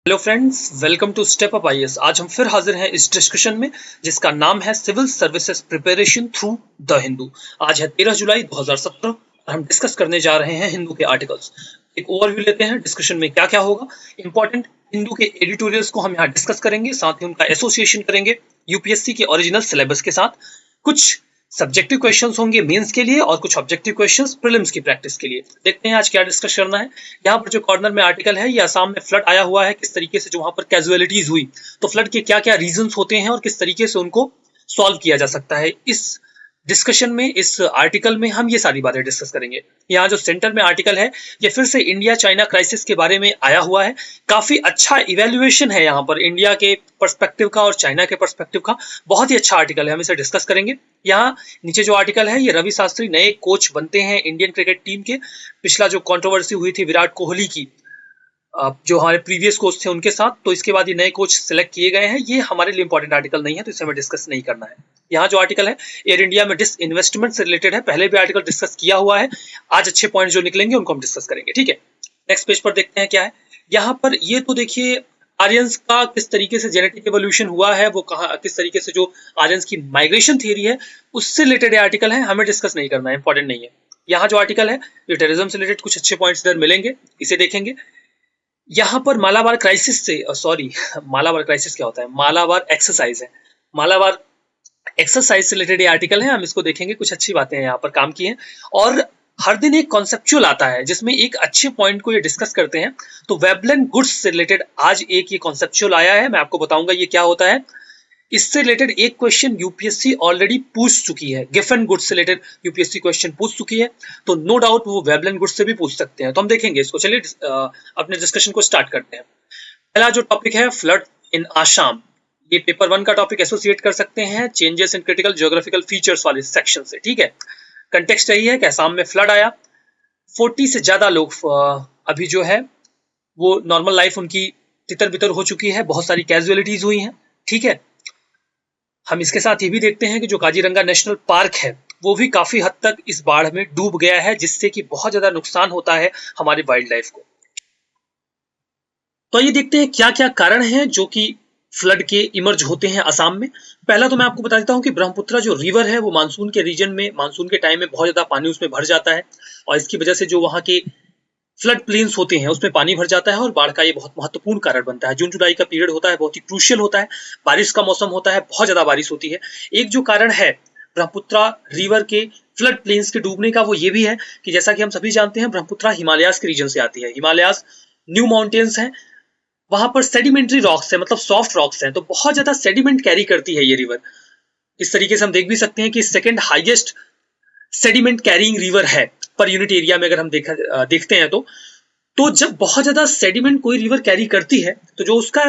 Hello friends, welcome to step up IAS. आज हम फिर हाजिर हैं इस डिस्कशन में जिसका नाम है civil services preparation through the Hindu. आज है 13 जुलाई 2017 और हम डिस्कस करने जा रहे हैं हिंदू के आर्टिकल्स। एक ओवरव्यू लेते हैं डिस्कशन में क्या क्या होगा। इंपॉर्टेंट हिंदू के एडिटोरियल्स को हम यहाँ डिस्कस करेंगे, साथ ही उनका एसोसिएशन करेंगे यूपीएससी के ओरिजिनल सिलेबस के साथ। कुछ सब्जेक्टिव क्वेश्चंस होंगे मेंस के लिए और कुछ ऑब्जेक्टिव क्वेश्चंस प्रीलिम्स की प्रैक्टिस के लिए। देखते हैं आज क्या डिस्कस करना है। यहाँ पर जो कॉर्नर में आर्टिकल है, ये असम में फ्लड आया हुआ है, किस तरीके से जो वहां पर कैजुअलिटीज हुई, तो फ्लड के क्या क्या रीजंस होते हैं और किस तरीके से उनको सॉल्व किया जा सकता है। इस डिस्कशन में, इस आर्टिकल में हम ये सारी बातें डिस्कस करेंगे। यहाँ जो सेंटर में आर्टिकल है, ये फिर से इंडिया चाइना क्राइसिस के बारे में आया हुआ है। काफी अच्छा इवेल्युएशन है यहाँ पर इंडिया के पर्सपेक्टिव का और चाइना के पर्सपेक्टिव का। बहुत ही अच्छा आर्टिकल है, हम इसे डिस्कस करेंगे। यहाँ नीचे जो आर्टिकल है, ये रवि शास्त्री नए कोच बनते हैं इंडियन क्रिकेट टीम के। पिछला जो कंट्रोवर्सी हुई थी विराट कोहली की, जो हमारे प्रीवियस कोच थे उनके साथ, तो इसके बाद ये नए कोच सिलेक्ट किए गए हैं। ये हमारे लिए इंपॉर्टेंट आर्टिकल नहीं है, तो इसे हमें डिस्कस नहीं करना है। यहाँ जो आर्टिकल है एयर इंडिया में डिस इन्वेस्टमेंट से रिलेटेड है। पहले भी आर्टिकल डिस्कस किया हुआ है। आज अच्छे पॉइंट जो निकलेंगे उनको हम डिस्कस करेंगे, ठीक है। नेक्स्ट पेज पर देखते हैं क्या है। यहाँ पर ये तो देखिए आर्यंस का किस तरीके से जेनेटिक एवोल्यूशन हुआ है, वो कहाँ किस तरीके से जो आर्यंस की माइग्रेशन थ्योरी है उससे रिलेटेड आर्टिकल है, हमें डिस्कस नहीं करना है, इंपॉर्टेंट नहीं है। यहाँ जो आर्टिकल है ये टेररिज्म से रिलेटेड कुछ अच्छे पॉइंट्स इधर मिलेंगे, इसे देखेंगे। यहाँ पर मालाबार क्राइसिस से मालाबार क्राइसिस क्या होता है, मालाबार एक्सरसाइज है। मालाबार एक्सरसाइज से रिलेटेड आर्टिकल है, हम इसको देखेंगे। कुछ अच्छी बातें यहाँ पर काम की हैं और हर दिन एक कॉन्सेप्चुअल आता है जिसमें एक अच्छे पॉइंट को ये डिस्कस करते हैं। तो वेबलेन गुड्स से रिलेटेड आज एक ये कॉन्सेप्चुअल आया है, मैं आपको बताऊंगा ये क्या होता है। इससे रिलेटेड एक क्वेश्चन यूपीएससी ऑलरेडी पूछ चुकी है, गिफन गुड्स से रिलेटेड यूपीएससी क्वेश्चन पूछ चुकी है, तो नो डाउट वो वेबलेन गुड्स से भी पूछ सकते हैं। तो हम देखेंगे इसको। चलिए अपने डिस्कशन को स्टार्ट करते हैं। पहला जो टॉपिक है फ्लड इन आसाम, ये पेपर 1 का टॉपिक एसोसिएट कर सकते हैं changes in critical geographical features वाले सेक्शन से, ठीक है। कंटेक्स्ट यही है कि आसाम में फ्लड आया, 40 से ज्यादा लोग अभी जो है वो नॉर्मल लाइफ उनकी तितर बितर हो चुकी है, बहुत सारी कैजुअलिटीज हुई हैं, ठीक है। हम इसके साथ ये भी देखते हैं कि जो काजीरंगा नेशनल पार्क है वो भी काफी हद तक इस बाढ़ में डूब गया है, जिससे कि बहुत ज्यादा नुकसान होता है हमारी वाइल्ड लाइफ को। तो ये देखते हैं क्या क्या कारण हैं जो कि फ्लड के इमर्ज होते हैं असम में। पहला तो मैं आपको बता देता हूँ कि ब्रह्मपुत्र जो रिवर है वो मानसून के रीजन में, मानसून के टाइम में बहुत ज्यादा पानी उसमें भर जाता है और इसकी वजह से जो वहाँ के फ्लड प्लेन्स होते हैं उसमें पानी भर जाता है और बाढ़ का ये बहुत महत्वपूर्ण कारण बनता है। जून जुलाई का पीरियड होता है, बहुत ही क्रूशियल होता है, बारिश का मौसम होता है, बहुत ज्यादा बारिश होती है। एक जो कारण है ब्रह्मपुत्र रिवर के फ्लड प्लेन्स के डूबने का, वो ये भी है कि जैसा कि हम सभी जानते हैं ब्रह्मपुत्र हिमालयाज के रीजन से आती है। हिमालयाज न्यू माउंटेन्स हैं, वहां पर सेडिमेंट्री रॉक्स है, मतलब सॉफ्ट रॉक्स हैं, तो बहुत ज्यादा सेडिमेंट कैरी करती है ये रिवर। इस तरीके से हम देख भी सकते हैं कि second highest sediment carrying river है पर यूनिट एरिया में। अगर हम देखते हैं तो जब बहुत ज्यादा सेडिमेंट कोई रिवर कैरी करती है तो जो उसका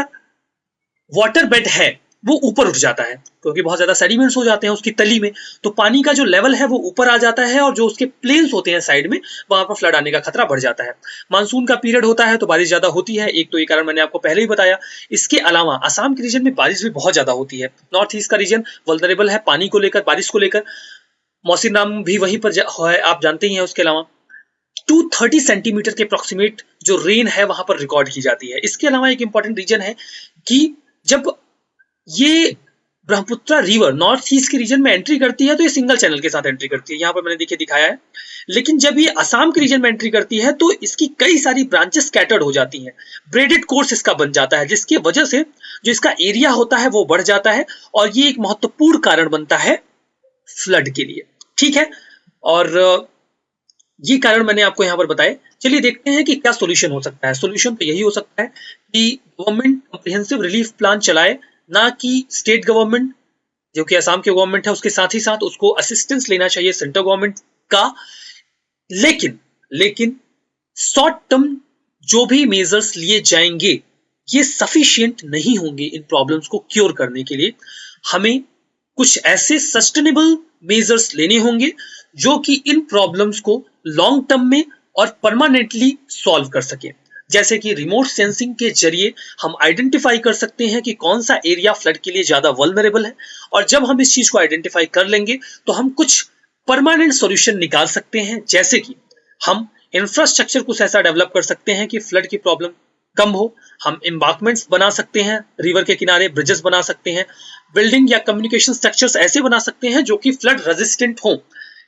वाटर बेड है वो ऊपर उठ जाता है, क्योंकि बहुत ज्यादा सेडिमेंट्स हो जाते हैं उसकी तली में, तो पानी का जो लेवल है वो ऊपर आ जाता है और जो उसके प्लेन्स होते हैं साइड में, वहां पर फ्लड आने का खतरा बढ़ जाता है। मानसून का पीरियड होता है तो बारिश ज्यादा होती है, एक तो ये कारण मैंने आपको पहले ही बताया। इसके अलावा असम के रीजन में बारिश भी बहुत ज्यादा होती है। नॉर्थ ईस्ट का रीजन वल्नरेबल है पानी को लेकर, बारिश को लेकर। मौसिर नाम भी वहीं पर है, आप जानते ही हैं। उसके अलावा 230 सेंटीमीटर के अप्रोक्सीमेट जो रेन है वहां पर रिकॉर्ड की जाती है। इसके अलावा एक इंपॉर्टेंट रीजन है कि जब ये ब्रह्मपुत्र रिवर नॉर्थ ईस्ट के रीजन में एंट्री करती है तो ये सिंगल चैनल के साथ एंट्री करती है, यहाँ पर मैंने देखिए दिखाया है। लेकिन जब ये असम के रीजन में एंट्री करती है तो इसकी कई सारी ब्रांचेस स्कैटर्ड हो जाती हैं, ब्रेडेड कोर्स इसका बन जाता है, जिसकी वजह से जो इसका एरिया होता है वो बढ़ जाता है और ये एक महत्वपूर्ण कारण बनता है फ्लड के लिए, ठीक है। और ये कारण मैंने आपको यहाँ पर बताए। चलिए देखते हैं कि क्या सॉल्यूशन हो सकता है। सॉल्यूशन तो यही हो सकता है कि गवर्नमेंट कॉम्प्रिहेंसिव रिलीफ प्लान चलाए, ना कि स्टेट गवर्नमेंट जो कि असम की गवर्नमेंट है उसके साथ ही साथ उसको असिस्टेंस लेना चाहिए सेंट्रल गवर्नमेंट का। लेकिन शॉर्ट टर्म जो भी मेजर्स लिए जाएंगे ये सफिशिएंट नहीं होंगे इन प्रॉब्लम्स को क्योर करने के लिए। हमें कुछ ऐसे सस्टेनेबल मेजर्स लेने होंगे जो कि इन प्रॉब्लम्स को लॉन्ग टर्म में और परमानेंटली सॉल्व कर सके। जैसे कि रिमोट सेंसिंग के जरिए हम आइडेंटिफाई कर सकते हैं कि कौन सा एरिया फ्लड के लिए ज्यादा वल्नरेबल है, और जब हम इस चीज को आइडेंटिफाई कर लेंगे तो हम कुछ परमानेंट सॉल्यूशन निकाल सकते हैं। जैसे कि हम इंफ्रास्ट्रक्चर कुछ ऐसा डेवलप कर सकते हैं कि फ्लड की प्रॉब्लम कम हो। हम एम्बार्कमेंट्स बना सकते हैं, रिवर के किनारे ब्रिजेस बना सकते हैं, बिल्डिंग या कम्युनिकेशन स्ट्रक्चर्स ऐसे बना सकते हैं जो कि फ्लड रेजिस्टेंट हो।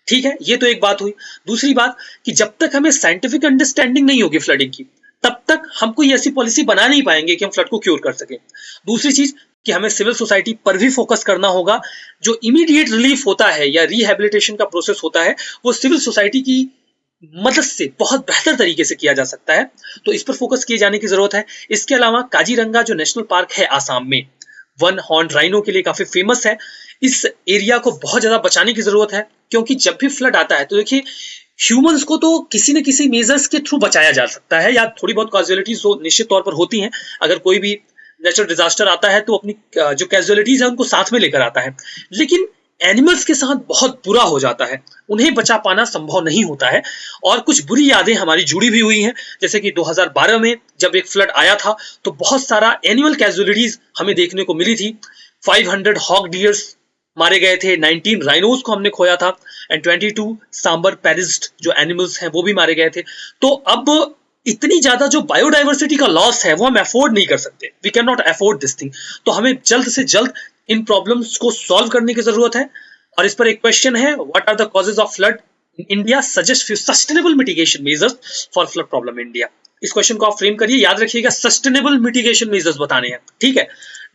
ठीक है, ये तो एक बात हुई। दूसरी बात कि जब तक हमें साइंटिफिक अंडरस्टैंडिंग नहीं होगी फ्लडिंग की, तब तक हम कोई ऐसी पॉलिसी बना नहीं पाएंगे कि हम फ्लड को क्योर कर सकें। दूसरी चीज कि हमें सिविल सोसाइटी पर भी फोकस करना होगा। जो इमीडिएट रिलीफ होता है या रिहेबिलिटेशन का प्रोसेस होता है, वो सिविल सोसाइटी की मदद से बहुत बेहतर तरीके से किया जा सकता है, तो इस पर फोकस किए जाने की जरूरत है। इसके अलावा काजीरंगा जो नेशनल पार्क है आसाम में, वन हॉर्न राइनो के लिए काफी फेमस है। इस एरिया को बहुत ज्यादा बचाने की जरूरत है, क्योंकि जब भी फ्लड आता है तो देखिए ह्यूमंस को तो किसी न किसी मेजर्स के थ्रू बचाया जा सकता है, या थोड़ी बहुत कैजुअलिटीज तो निश्चित तौर पर होती हैं। अगर कोई भी नेचुरल डिजास्टर आता है तो अपनी जो कैजुअलिटीज है उनको साथ में लेकर आता है, लेकिन एनिमल्स के साथ बहुत बुरा हो जाता है, उन्हें बचा पाना संभव नहीं होता है। और कुछ बुरी यादें हमारी जुड़ी भी हुई हैं, जैसे कि 2012 में जब एक फ्लड आया था तो बहुत सारा एनिमल कैजुअलिटीज हमें देखने को मिली थी। 500 हॉक डियर्स मारे गए थे, 19 राइनोज को हमने खोया था, एंड 22 सांबर पेरिज्ड जो एनिमल्स हैं वो भी मारे गए थे। तो अब इतनी ज्यादा जो बायोडाइवर्सिटी का लॉस है वो हम अफोर्ड नहीं कर सकते, we can not afford this thing. तो हमें जल्द से जल्द इन प्रॉब्लम्स को सॉल्व करने की जरूरत है। और इस पर एक क्वेश्चन है, what are the causes of flood in India, suggest few sustainable mitigation measures for flood problem in India. इस क्वेश्चन को आप फ्रेम करिए, याद रखिएगा सस्टेनेबल मिटिगेशन मेजर्स बताने हैं। ठीक है,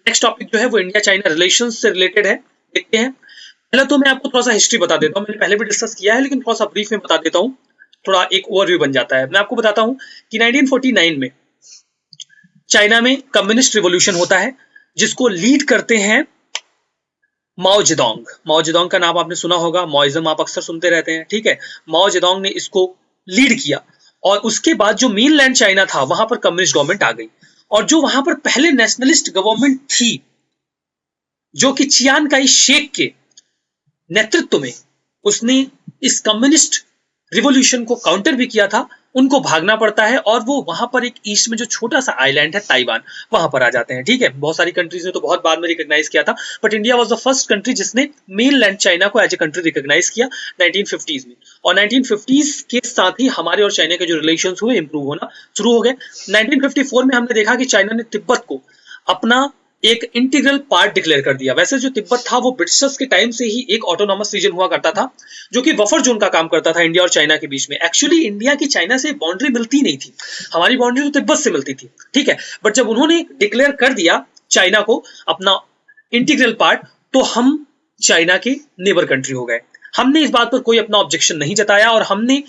नेक्स्ट टॉपिक जो है वो इंडिया चाइना रिलेशंस से रिलेटेड है, देखते हैं। पहले तो मैं आपको थोड़ा सा हिस्ट्री बता देता हूँ, मैंने पहले भी डिस्कस किया है लेकिन थोड़ा सा ब्रीफ में बता देता हूँ, थोड़ा एक ओवरव्यू बन जाता है। मैं आपको बताता हूँ कि 1949 में चाइना में कम्युनिस्ट रिवॉल्यूशन होता है, जिसको लीड करते हैं माओ जेडोंग। माओ जेडोंग का नाम आपने सुना होगा, माओइज्म आप अक्सर सुनते रहते हैं। ठीक है, माओ जेडोंग ने इसको लीड किया, और उसके बाद जो मेनलैंड चाइना था वहां पर कम्युनिस्ट गवर्नमेंट आ गई। और जो वहां पर पहले नेशनलिस्ट गवर्नमेंट थी, जो कि चियान काई शेक के नेतृत्व में, उसने इस कम्युनिस्ट रिवॉल्यूशन को काउंटर भी किया था, उनको भागना पड़ता है, और वो वहां पर एक ईस्ट में जो छोटा सा आइलैंड है ताइवान, वहां पर आ जाते हैं। ठीक है, बहुत सारी कंट्रीज ने तो बहुत बाद में रिकॉग्नाइज किया था, but India was the first country जिसने मेनलैंड चाइना को एज ए कंट्री रिकॉग्नाइज किया 1950s में। और 1950s के साथ ही हमारे और चाइना के जो रिलेशंस हुए इंप्रूव होना शुरू हो गए। 1954 में हमने देखा कि चाइना ने तिब्बत को अपना एक इंटीग्रल पार्ट डिक्लेयर कर दिया। वैसे जो तिब्बत था वो ब्रिटिशर्स के टाइम से ही एक ऑटोनॉमस रीजन हुआ करता था, जो कि बफर जोन का काम करता था इंडिया और चाइना के बीच में। एक्चुअली इंडिया की चाइना से बाउंड्री मिलती नहीं थी, हमारी बाउंड्री तो तिब्बत से मिलती थी। ठीक है, बट जब उन्होंने डिक्लेयर कर दिया चाइना को अपना इंटीग्रल पार्ट, तो हम चाइना के नेबर कंट्री हो गए। हमने इस बात पर कोई अपना ऑब्जेक्शन नहीं जताया, और हमने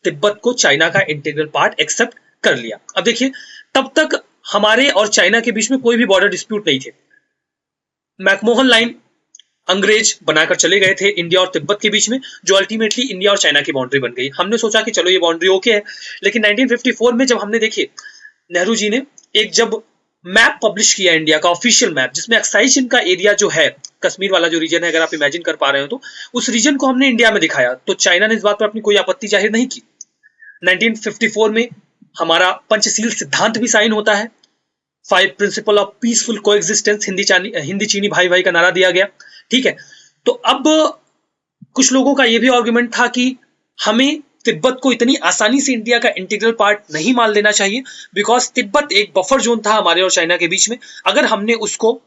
तिब्बत को चाइना का इंटीग्रल पार्ट एक्सेप्ट कर लिया। अब देखिए, तब तक हमारे और चाइना के बीच में कोई भी बॉर्डर डिस्प्यूट नहीं थे। मैकमोहन लाइन अंग्रेज बनाकर चले गए थे इंडिया और तिब्बत के बीच में, जो अल्टीमेटली इंडिया और चाइना की बाउंड्री बन गई। हमने सोचा कि चलो ये बाउंड्री ओके है, लेकिन 1954 में जब हमने देखे, नेहरू जी ने एक जब मैप पब्लिश किया इंडिया का ऑफिशियल मैप, जिसमें एक्साई चीन का एरिया जो है, कश्मीर वाला जो रीजन है, अगर आप इमेजिन कर पा रहे हो तो उस रीजन को हमने इंडिया में दिखाया, तो चाइना ने इस बात पर अपनी कोई आपत्ति जाहिर नहीं की। 1954 में हमारा पंचशील सिद्धांत भी साइन होता है, 5 principle of peaceful coexistence, Hindi चीनी भाई भाई का नारा दिया गया। ठीक है, तो अब कुछ लोगों का यह भी आर्गुमेंट था कि हमें तिब्बत को इतनी आसानी से इंडिया का इंटीग्रल पार्ट नहीं मान लेना चाहिए, बिकॉज तिब्बत एक बफर जोन था हमारे और चाइना के बीच में। अगर हमने उसको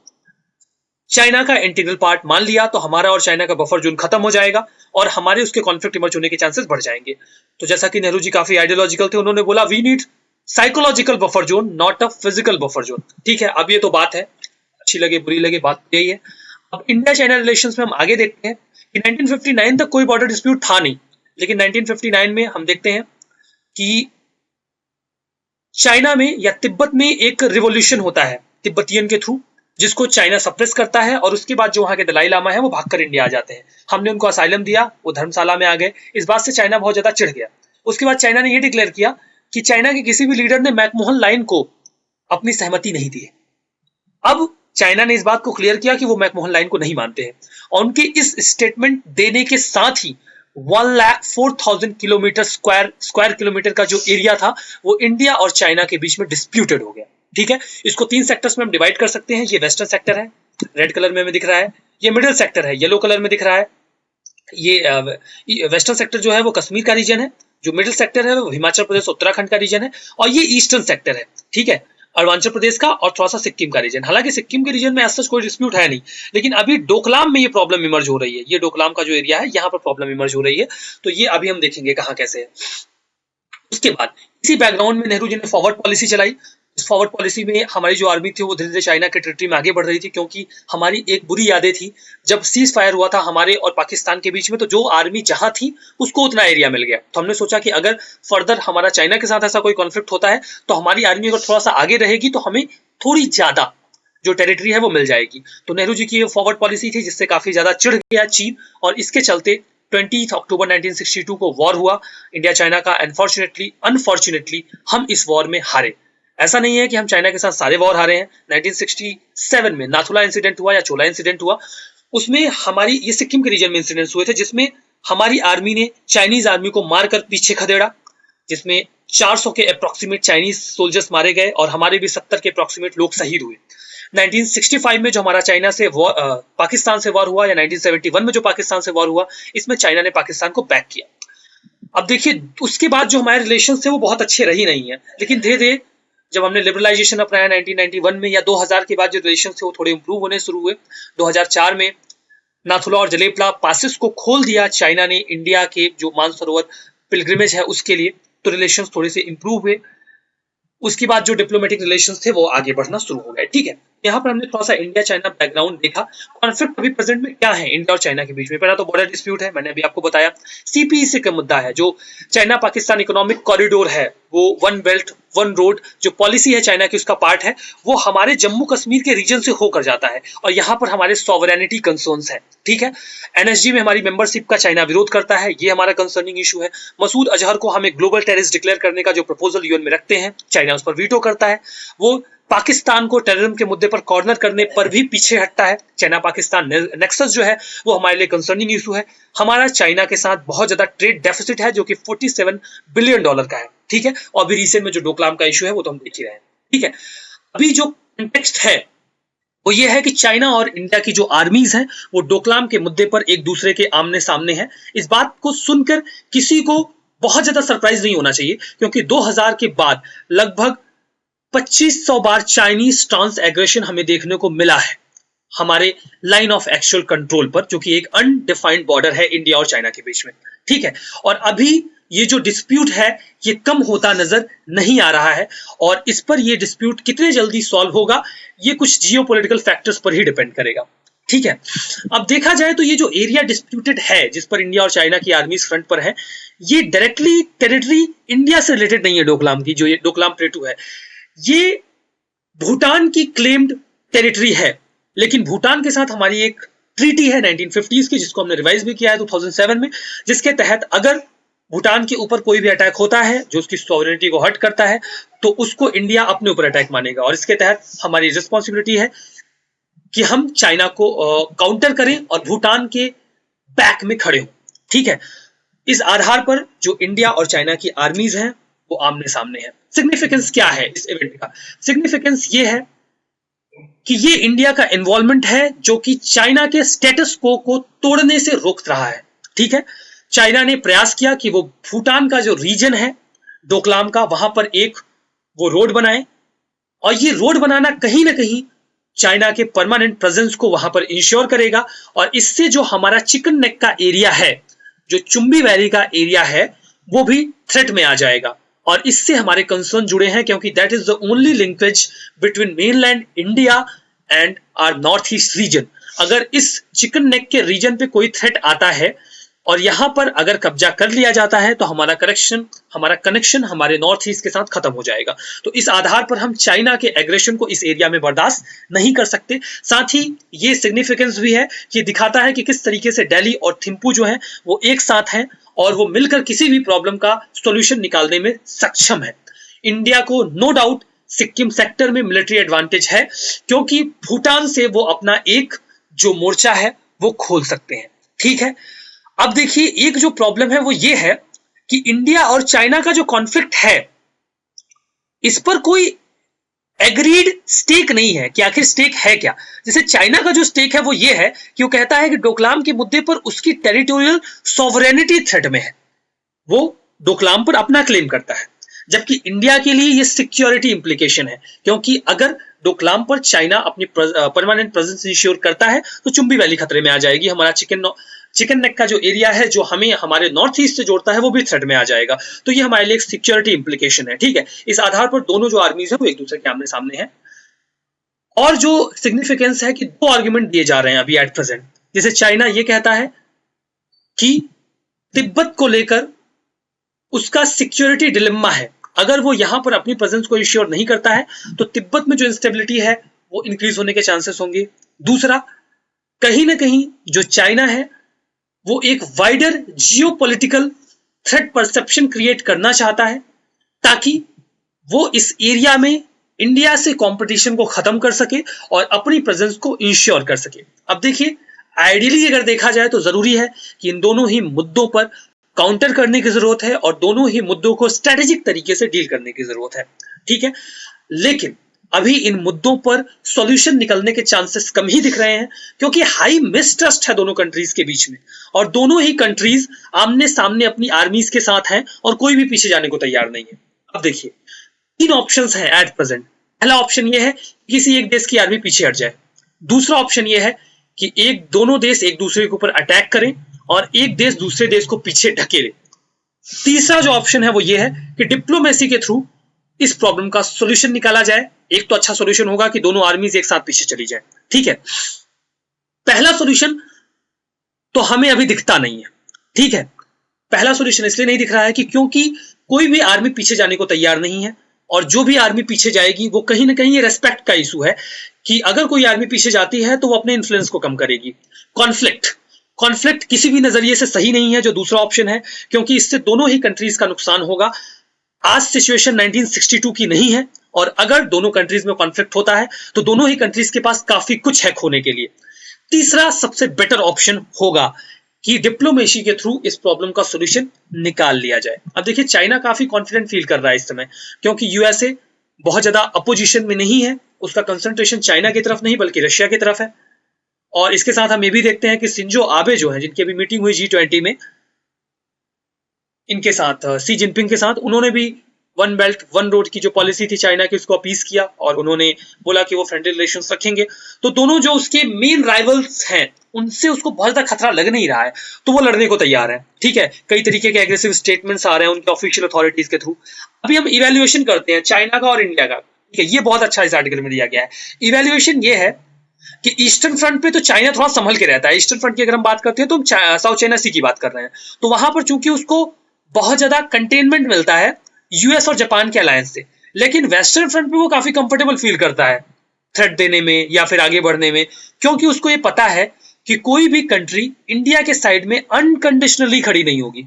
चाइना का इंटीग्रल पार्ट मान लिया तो हमारा और चाइना का बफर जोन खत्म हो जाएगा, और हमारे उसके कॉन्फ्लिक्ट इमर्ज होने के चांसेस बढ़ जाएंगे। तो जैसा कि नेहरू जी काफी आइडियोलॉजिकल थे, उन्होंने बोला we need psychological buffer zone, not a physical buffer zone. ठीक है, अब ये तो बात है, अच्छी लगे बुरी लगे, बात यही है। अब इंडिया चाइना रिलेशंस में हम आगे देखते हैं कि 1959 तक कोई बॉर्डर डिस्प्यूट था नहीं, लेकिन 1959 में हम देखते हैं कि चाइना में या तिब्बत में एक रिवॉल्यूशन होता है तिब्बतियन के थ्रू, जिसको चाइना सप्रेस करता है, और उसके बाद जो वहां के दलाई लामा है वो भागकर इंडिया आ जाते हैं। हमने उनको असाइलम दिया, वो धर्मशाला में आ गए। इस बात से चाइना बहुत ज्यादा चिढ़ गया। उसके बाद चाइना ने ये डिक्लेयर किया कि चाइना के किसी भी लीडर ने मैकमोहन लाइन को अपनी सहमति नहीं दी है। अब चाइना ने इस बात को क्लियर किया कि वो मैकमोहन लाइन को नहीं मानते हैं, और उनके इस स्टेटमेंट देने के साथ ही 1,04,000 किलोमीटर स्क्वायर किलोमीटर का जो एरिया था वो इंडिया और चाइना के बीच में डिस्प्यूटेड हो गया। ठीक है, इसको 3 सेक्टर्स में हम डिवाइड कर सकते हैं। ये वेस्टर्न सेक्टर है, रेड कलर में हमें दिख रहा है। ये मिडिल सेक्टर है, येलो कलर में दिख रहा है। ये वेस्टर्न सेक्टर जो है वो कश्मीर का रीजन है, जो मिडिल सेक्टर है वो हिमाचल प्रदेश उत्तराखंड का रीजन है, और ये ईस्टर्न सेक्टर है। ठीक है, अरुणाचल प्रदेश का और थोड़ा सा सिक्किम का रीजन। हालांकि सिक्किम के रीजन में ऐसा कोई डिस्प्यूट है नहीं, लेकिन अभी डोकलाम में ये प्रॉब्लम इमर्ज हो रही है। ये डोकलाम का जो एरिया है यहाँ पर प्रॉब्लम इमर्ज हो रही है, तो ये अभी हम देखेंगे कहाँ कैसे है। उसके बाद इसी बैकग्राउंड में नेहरू जी ने फॉरवर्ड पॉलिसी चलाई। इस फॉरवर्ड पॉलिसी में हमारी जो आर्मी थी वो धीरे धीरे चाइना के टेरिटरी में आगे बढ़ रही थी, क्योंकि हमारी एक बुरी यादें थी जब सीज फायर हुआ था हमारे और पाकिस्तान के बीच में, तो जो आर्मी जहां थी उसको उतना एरिया मिल गया। तो हमने सोचा कि अगर फर्दर हमारा चाइना के साथ ऐसा कोई कॉन्फ्लिक्ट होता है तो हमारी आर्मी अगर थोड़ा सा आगे रहेगी तो हमें थोड़ी ज्यादा जो टेरिटरी है वो मिल जाएगी। तो नेहरू जी की ये फॉरवर्ड पॉलिसी थी जिससे काफी ज्यादा चिढ़ गया चीन, और इसके चलते 20 अक्टूबर 1962 को वॉर हुआ इंडिया चाइना का। अनफॉर्चुनेटली हम इस वॉर में हारे। ऐसा नहीं है कि हम चाइना के साथ सारे वॉर हारे हैं। 1967 में नाथुला इंसिडेंट हुआ या चोला इंसिडेंट हुआ, उसमें हमारी ये सिक्किम के रीजन में इंसिडेंट्स हुए थे जिसमें हमारी आर्मी ने चाइनीज आर्मी को मारकर पीछे खदेड़ा, जिसमें 400 के अप्रोक्सीमेट चाइनीज सोल्जर्स मारे गए और हमारे भी 70 के अप्रोक्सीमेट लोग शहीद हुए। 1965 में जो हमारा चाइना से पाकिस्तान से वॉर हुआ, या 1971 में जो पाकिस्तान से वॉर हुआ, इसमें चाइना ने पाकिस्तान को बैक किया। अब देखिए उसके बाद जो हमारे रिलेशन थे वो बहुत अच्छे रही नहीं है, लेकिन धीरे धीरे जब हमने लिबरलाइजेशन अपनाया 1991 में या 2000 के बाद जो रिलेशन थे वो थोड़े इंप्रूव होने शुरू हुए। 2004 में नाथुला और जलेपला पासिस को खोल दिया चाइना ने इंडिया के जो मानसरोवर पिलग्रिमेज है उसके लिए, तो रिलेशंस थोड़े से इंप्रूव हुए। उसके बाद जो डिप्लोमेटिक रिलेशंस थे वो आगे बढ़ना शुरू हो गए। ठीक है, यहाँ पर हमने थोड़ा सा इंडिया चाइना बैकग्राउंड देखा। कॉन्फ्लिक्ट अभी प्रेजेंट में क्या है इंडिया और चाइना के बीच में? पहला तो बॉर्डर डिस्प्यूट है, मैंने अभी आपको बताया। सीपीईसी का मुद्दा है, जो चाइना पाकिस्तान इकोनॉमिक कॉरिडोर है, वो वन बेल्ट वन रोड जो पॉलिसी है चाइना की उसका पार्ट है, वो हमारे जम्मू कश्मीर के रीजन से होकर जाता है और यहाँ पर हमारे सॉवरेनिटी कंसर्न्स है। ठीक है, एनएसजी में हमारी मेंबरशिप का चाइना विरोध करता है, ये हमारा कंसर्निंग इशू है। मसूद अजहर को हम एक ग्लोबल टेररिस्ट डिक्लेयर करने का जो प्रपोजल यूएन में रखते हैं, चाइना उस पर वीटो करता है। वो पाकिस्तान को टेररिज्म के मुद्दे पर कॉर्नर करने पर भी पीछे हटता है। चाइना पाकिस्तान नेक्सस जो है वो हमारे लिए कंसर्निंग इशू है। हमारा चाइना के साथ बहुत ज्यादा ट्रेड डेफिसिट है जो कि $47 बिलियन का है। ठीक है, और अभी रिसेंट में जो डोकलाम का इशू है वो तो हम देख ही रहे हैं। ठीक है, अभी जो कॉन्टेक्स्ट है वो ये है कि चाइना और इंडिया की जो आर्मीज हैं वो डोकलाम के मुद्दे पर एक दूसरे के आमने सामने है। इस बात को सुनकर किसी को बहुत ज्यादा सरप्राइज नहीं होना चाहिए, क्योंकि 2000 के बाद लगभग 2500 बार चाइनीज ट्रांस एग्रेशन हमें देखने को मिला है हमारे लाइन ऑफ एक्चुअल कंट्रोल पर, जो कि एक अनडिफाइंड बॉर्डर है इंडिया और चाइना के बीच में। ठीक है, और अभी ये जो डिस्प्यूट है ये कम होता नजर नहीं आ रहा है, और इस पर ये डिस्प्यूट कितने जल्दी सॉल्व होगा ये कुछ जियोपॉलिटिकल फैक्टर्स पर ही डिपेंड करेगा। ठीक है, अब देखा जाए तो ये जो एरिया डिस्प्यूटेड है जिस पर इंडिया और चाइना की आर्मीज फ्रंट पर है, ये डायरेक्टली टेरिटरी इंडिया से रिलेटेड नहीं है। डोकलाम की जो ये डोकलाम प्लेटू है ये भूटान की क्लेम्ड टेरिटरी है, लेकिन भूटान के साथ हमारी एक ट्रीटी है 1950s की, जिसको हमने रिवाइज भी किया है 2007 में, जिसके तहत अगर भूटान के ऊपर कोई भी अटैक होता है जो उसकी सॉवरेनिटी को हर्ट करता है तो उसको इंडिया अपने ऊपर अटैक मानेगा, और इसके तहत हमारी रिस्पॉन्सिबिलिटी है कि हम चाइना को काउंटर करें और भूटान के बैक में खड़े हों। ठीक है, इस आधार पर जो इंडिया और चाइना की आर्मीज हैं वो आमने सामने है। सिग्निफिकेंस क्या है इस इवेंट का? सिग्निफिकेंस ये है कि ये इंडिया का इन्वॉल्वमेंट है जो कि चाइना के स्टेटस को तोड़ने से रोक रहा है। ठीक है, चाइना ने प्रयास किया कि वो भूटान का जो रीजन है डोकलाम का, वहां पर एक वो रोड बनाए, और ये रोड बनाना कहीं ना कहीं चाइना के परमानेंट प्रेजेंस को वहां पर इंश्योर करेगा, और इससे जो हमारा चिकन नेक का एरिया है, जो चुम्बी वैली का एरिया है, वो भी थ्रेट में आ जाएगा। और इससे हमारे कंसर्न जुड़े हैं, क्योंकि that is the only linkage between mainland India and our north east region. अगर इस चिकन नेक के रीजन पे कोई थ्रेट आता है और यहां पर अगर कब्जा कर लिया जाता है तो हमारा कनेक्शन हमारे नॉर्थ ईस्ट के साथ खत्म हो जाएगा। तो इस आधार पर हम चाइना के एग्रेशन को इस एरिया में बर्दाश्त नहीं कर सकते। साथ ही ये सिग्निफिकेंस भी है कि दिखाता है कि किस तरीके से दिल्ली और थिम्पू जो है वो एक साथ हैं और वो मिलकर किसी भी प्रॉब्लम का सॉल्यूशन निकालने में सक्षम है। इंडिया को नो डाउट सिक्किम सेक्टर में मिलिट्री एडवांटेज है, क्योंकि भूटान से वो अपना एक जो मोर्चा है वो खोल सकते हैं। ठीक है, अब देखिए एक जो प्रॉब्लम है वो ये है कि इंडिया और चाइना का जो कॉन्फ्लिक्ट है इस पर कोई एग्रीड स्टेक नहीं है कि आखिर स्टेक है क्या। जैसे चाइना का जो स्टेक है वो ये है कि वो कहता है कि डोकलाम के मुद्दे पर उसकी टेरिटोरियल सॉवरेनिटी थ्रेट में है, वो डोकलाम पर अपना क्लेम करता है। जबकि इंडिया के लिए ये सिक्योरिटी इंप्लीकेशन है, क्योंकि अगर डोकलाम पर चाइना अपनी परमानेंट प्रेजेंस इंश्योर करता है तो चुम्बी वैली खतरे में आ जाएगी। हमारा चिकन नेक का जो एरिया है जो हमें हमारे नॉर्थ ईस्ट से जोड़ता है वो भी थ्रेट में आ जाएगा। तो ये हमारे लिए एक सिक्योरिटी इंप्लीकेशन है। ठीक है, इस आधार पर दोनों जो आर्मीज है वो एक दूसरे के आमने सामने है। और जो सिग्निफिकेंस है कि दो आर्ग्यूमेंट दिए जा रहे हैं अभी एट प्रेजेंट। जैसे चाइना ये कहता है कि तिब्बत को लेकर उसका सिक्योरिटी डिलेमा है, अगर वो यहां पर अपनी प्रेजेंस को इंश्योर नहीं करता है तो तिब्बत में जो इंस्टेबिलिटी है वो इंक्रीज होने के चांसेस होंगे। दूसरा, कहीं ना कहीं जो चाइना है वो एक wider geopolitical threat perception create करना चाहता है ताकि वो इस एरिया में इंडिया से कंपटीशन को खत्म कर सके और अपनी प्रेजेंस को इंश्योर कर सके। अब देखिए, आइडियली अगर देखा जाए तो जरूरी है कि इन दोनों ही मुद्दों पर काउंटर करने की जरूरत है और दोनों ही मुद्दों को स्ट्रेटेजिक तरीके से डील करने की जरूरत है। ठीक है, लेकिन अभी इन मुद्दों पर सॉल्यूशन निकलने के चांसेस कम ही दिख रहे हैं, क्योंकि हाई मिसट्रस्ट है दोनों कंट्रीज के बीच में और दोनों ही कंट्रीज आमने सामने अपनी आर्मीज के साथ हैं और कोई भी पीछे जाने को तैयार नहीं है। अब देखिए, तीन ऑप्शंस हैं एट प्रेजेंट। पहला ऑप्शन यह है कि किसी एक देश की आर्मी पीछे हट जाए। दूसरा ऑप्शन यह है कि दोनों देश एक दूसरे के ऊपर अटैक करें और एक देश दूसरे देश को पीछे ढकेले। तीसरा जो ऑप्शन है वो ये है कि डिप्लोमेसी के थ्रू इस प्रॉब्लम का सॉल्यूशन निकाला जाए। एक तो अच्छा सॉल्यूशन होगा कि दोनों आर्मीज एक साथ पीछे चली जाए। ठीक है, पहला सॉल्यूशन तो हमें अभी दिखता नहीं है। ठीक है, पहला सॉल्यूशन इसलिए नहीं दिख रहा है कि क्योंकि कोई भी आर्मी पीछे जाने को तैयार नहीं है और जो भी आर्मी पीछे जाएगी वो कहीं ना कहीं ये रेस्पेक्ट का इशू है कि अगर कोई आर्मी पीछे जाती है तो वो अपने इन्फ्लुएंस को कम करेगी। कॉन्फ्लिक्ट किसी भी नजरिए से सही नहीं है जो दूसरा ऑप्शन है, क्योंकि इससे दोनों ही कंट्रीज का नुकसान होगा। आज सिचुएशन 1962 की नहीं है और अगर दोनों कंट्रीज में कॉन्फ्लिक्ट होता है तो दोनों ही कंट्रीज के पास काफी कुछ है खोने के लिए। तीसरा सबसे बेटर ऑप्शन होगा कि डिप्लोमेसी के थ्रू इस प्रॉब्लम का सॉल्यूशन निकाल लिया जाए। अब देखिए, चाइना काफी कॉन्फिडेंट फील कर रहा है इस समय, क्योंकि यूएसए बहुत ज्यादा अपोजिशन में नहीं है, उसका कंसंट्रेशन चाइना की तरफ नहीं बल्कि रशिया की तरफ है। और इसके साथ हम ये भी देखते हैं कि शिंजो आबे जो है, जिनकी अभी मीटिंग हुई G20 में इनके साथ सी जिनपिंग के साथ, उन्होंने भी वन बेल्ट वन रोड की जो पॉलिसी थी चाइना की उसको अपीस किया और उन्होंने बोला कि वो फ्रेंडली रिलेशंस रखेंगे। तो दोनों जो उसके मेन राइवल्स हैं उनसे उसको बहुत ज्यादा खतरा लग नहीं रहा है, तो वो लड़ने को तैयार है। ठीक है, कई तरीके के एग्रेसिव स्टेटमेंट्स आ रहे हैं उनके ऑफिशियल अथॉरिटीज के थ्रू। अभी हम इवैल्यूएशन करते हैं चाइना का और इंडिया का। ठीक है, ये बहुत अच्छा इस आर्टिकल में दिया गया है। इवैल्यूएशन ये है कि ईस्टर्न फ्रंट पे तो चाइना थोड़ा संभल के रहता है। ईस्टर्न फ्रंट की अगर हम बात करते हैं तो हम साउथ चाइना सी की बात कर रहे हैं, तो वहां पर चूंकि उसको बहुत ज्यादा कंटेनमेंट मिलता है यूएस और जापान के अलायंस से, लेकिन वेस्टर्न फ्रंट पे वो काफी कंफर्टेबल फील करता है थ्रेट देने में या फिर आगे बढ़ने में, क्योंकि उसको ये पता है कि कोई भी कंट्री इंडिया के साइड में अनकंडीशनली खड़ी नहीं होगी।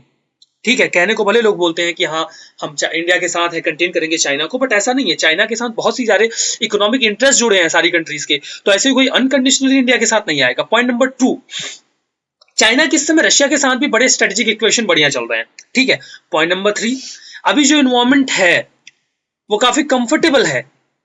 ठीक है, कहने को भले लोग बोलते हैं कि हाँ हम इंडिया के साथ है, कंटेन करेंगे चाइना को, बट ऐसा नहीं है। चाइना के साथ बहुत सी सारे इकोनॉमिक इंटरेस्ट जुड़े हैं सारी कंट्रीज के, तो ऐसे कोई अनकंडीशनली इंडिया के साथ नहीं आएगा। पॉइंट नंबर 2, चाइना के इस समय रशिया के साथ भी बड़े स्ट्रेटेजिक इक्वेशन बढ़िया चल रहे हैं। ठीक है, पॉइंट नंबर 3, अभी जो इन्वायरमेंट है वो काफी कंफर्टेबल है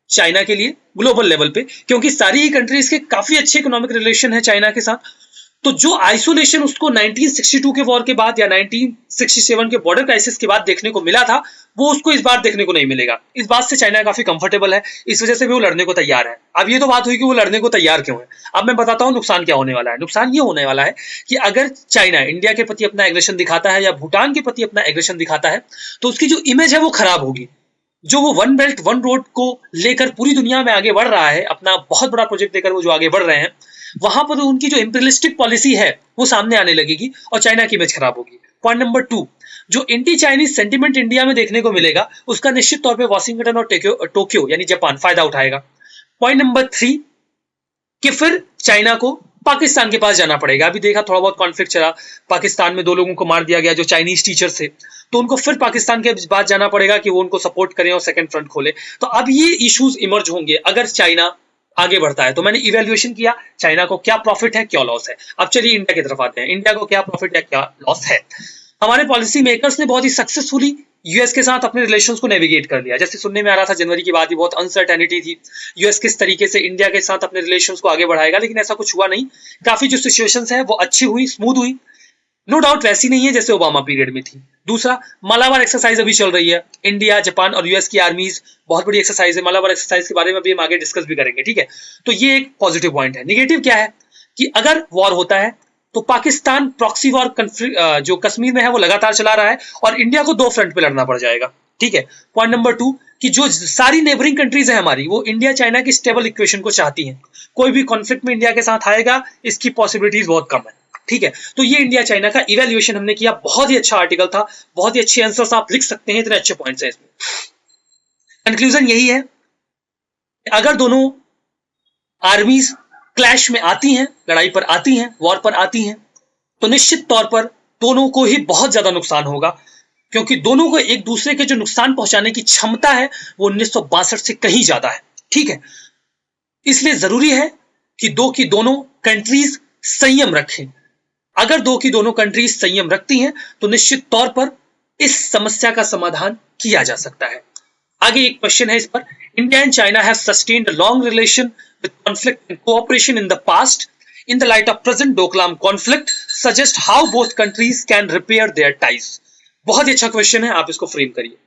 चाइना के लिए ग्लोबल लेवल पे, क्योंकि सारी ही कंट्रीज के काफी अच्छे इकोनॉमिक रिलेशन है चाइना के साथ। तो जो आइसोलेशन उसको 1962 के वॉर के बाद या 1967 के बॉर्डर क्राइसिस के बाद देखने को मिला था, वो उसको इस बार देखने को नहीं मिलेगा। इस बात से चाइना काफी कंफर्टेबल है, इस वजह से भी वो लड़ने को तैयार है। अब ये तो बात हुई कि वो लड़ने को तैयार क्यों है। अब मैं बताता हूं नुकसान क्या होने वाला है। नुकसान ये होने वाला है कि अगर चाइना इंडिया के प्रति अपना एग्रेशन दिखाता है या भूटान के प्रति अपना एग्रेशन दिखाता है तो उसकी जो इमेज है वो खराब होगी। जो वो वन बेल्ट वन रोड को लेकर पूरी दुनिया में आगे बढ़ रहा है, अपना बहुत बड़ा प्रोजेक्ट लेकर वो जो आगे बढ़ रहे हैं, वहां पर उनकी जो इंपीरियलिस्टिक पॉलिसी है वो सामने आने लगेगी और चाइना की इमेज खराब होगी। पॉइंट नंबर 2, जो एंटी चाइनीज सेंटीमेंट इंडिया में देखने को मिलेगा उसका निश्चित तौर पे वॉशिंगटन और टोक्यो यानी जापान फायदा उठाएगा। पॉइंट नंबर 3, कि फिर चाइना को पाकिस्तान के पास जाना पड़ेगा। अभी देखा थोड़ा बहुत कॉन्फ्लिक्ट चला, पाकिस्तान में 2 लोगों को मार दिया गया जो चाइनीज टीचर थे, तो उनको फिर पाकिस्तान के पास जाना पड़ेगा कि वो उनको सपोर्ट करें और सेकंड फ्रंट खोले। तो अब ये इश्यूज इमर्ज होंगे अगर चाइना आगे बढ़ता है। तो मैंने इवैल्यूएशन किया चाइना को क्या प्रॉफिट है क्या लॉस है। अब चलिए इंडिया की तरफ आते हैं, इंडिया को क्या प्रॉफिट है क्या लॉस है। हमारे पॉलिसी मेकर्स ने बहुत ही सक्सेसफुली यूएस के साथ अपने रिलेशंस को नेविगेट कर लिया। जैसे सुनने में आ रहा था जनवरी की बात ही, बहुत अनसर्टेनिटी थी यूएस किस तरीके से इंडिया के साथ अपने रिलेशंस को आगे बढ़ाएगा, लेकिन ऐसा कुछ हुआ नहीं। काफी जो सिचुएशंस है वो अच्छी हुई, स्मूथ हुई। नो डाउट वैसी नहीं है जैसे ओबामा पीरियड में थी। दूसरा, मालाबार एक्सरसाइज अभी चल रही है, इंडिया, जापान और यूएस की आर्मीज, बहुत बड़ी एक्सरसाइज है। मालाबार एक्सरसाइज के बारे में भी हम आगे डिस्कस भी करेंगे, ठीक है। तो ये एक पॉजिटिव पॉइंट है। निगेटिव क्या है कि अगर वॉर होता है तो पाकिस्तान प्रॉक्सी वॉर जो कश्मीर में है वो लगातार चला रहा है और इंडिया को दो फ्रंट पे लड़ना पड़ जाएगा, ठीक है। पॉइंट नंबर 2 कि जो सारी नेबरिंग कंट्रीज है हमारी, वो इंडिया चाइना की स्टेबल इक्वेशन को चाहती हैं। कोई भी कॉन्फ्लिक्ट में इंडिया के साथ आएगा, इसकी पॉसिबिलिटीज बहुत कम है, ठीक है। तो ये इंडिया चाइना का इवैल्यूएशन हमने किया, बहुत ही अच्छा आर्टिकल था, बहुत ही अच्छे आंसर्स आप लिख सकते हैं, इतने अच्छे पॉइंट्स हैं इसमें। कंक्लूजन यही है कि अगर दोनों आर्मीज क्लैश में आती हैं, लड़ाई पर आती हैं, वॉर पर आती हैं, तो निश्चित तौर पर दोनों को ही बहुत ज्यादा नुकसान होगा, क्योंकि दोनों को एक दूसरे के जो नुकसान पहुंचाने की क्षमता है वो 1962 से कहीं ज्यादा है, ठीक है। इसलिए जरूरी है कि दो की दोनों कंट्रीज संयम रखें। अगर दो की दोनों कंट्रीज संयम रखती हैं तो निश्चित तौर पर इस समस्या का समाधान किया जा सकता है। आगे एक क्वेश्चन है इस पर, India and China have sustained a long relation with conflict and cooperation in the past, in the light of present Doklam conflict suggest how both countries can repair their ties। बहुत ही अच्छा question है, आप इसको frame करिए।